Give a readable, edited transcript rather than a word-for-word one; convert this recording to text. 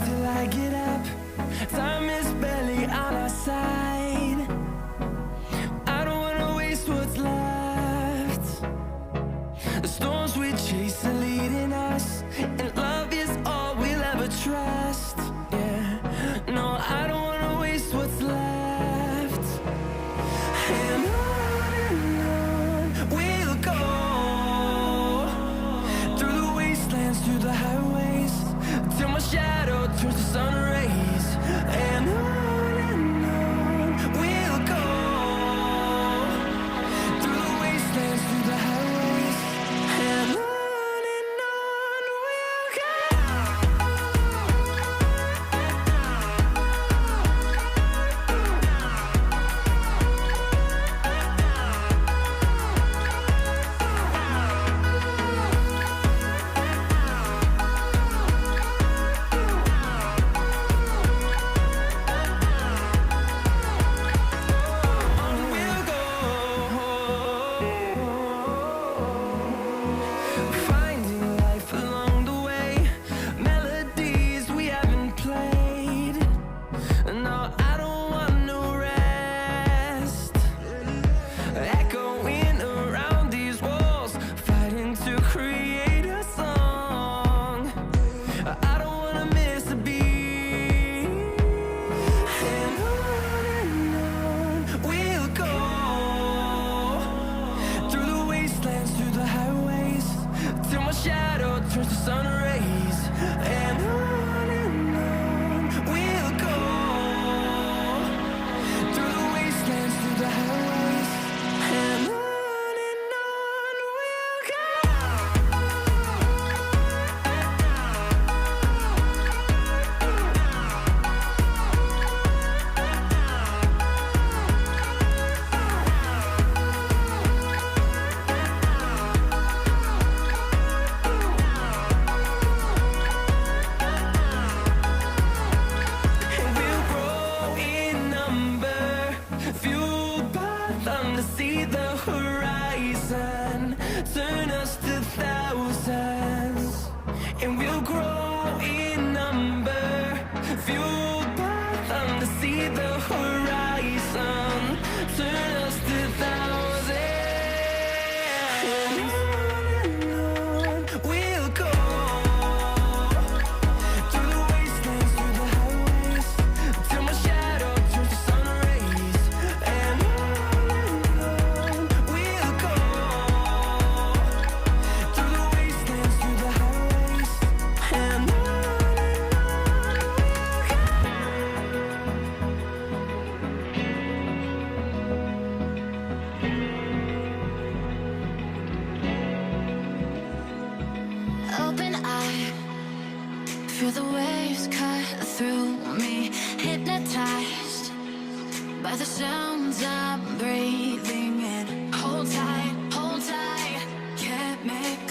till I get up. Time is barely on our side. I don't wanna waste what's left. The storms we chase are leading us, and love is all we'll ever trust. Yeah, no, I don't wanna waste what's left. And on we'll go, through the wastelands, through the highways, till my shadow turns to sun rays. And on we'll go, through the wastelands, through the highways, and on we'll go. Finding life along the way, melodies we haven't played. No, I don't want no rest. Echoing around these walls, fighting to create a song. I don't wanna miss a beat. And on we'll go, through the wastelands, through the highways, till my shadow turns to sun rays. And on we'll go, through the wastelands, through the highways, and on we'll go. And we'll grow in number, fueled by them to see the horizon, turn us to thousands. And we'll grow in number, fueled by them to see the horizon, turn us to thousands. And on we'll go, through the wastelands, through the highways, till my shadow turns to sun rays. And on we'll go, through the wastelands, through the highways, and on we'll go. Open eye, feel the waves cut through me, hypnotized by the sounds I'm breathing in. Hold tight, can't make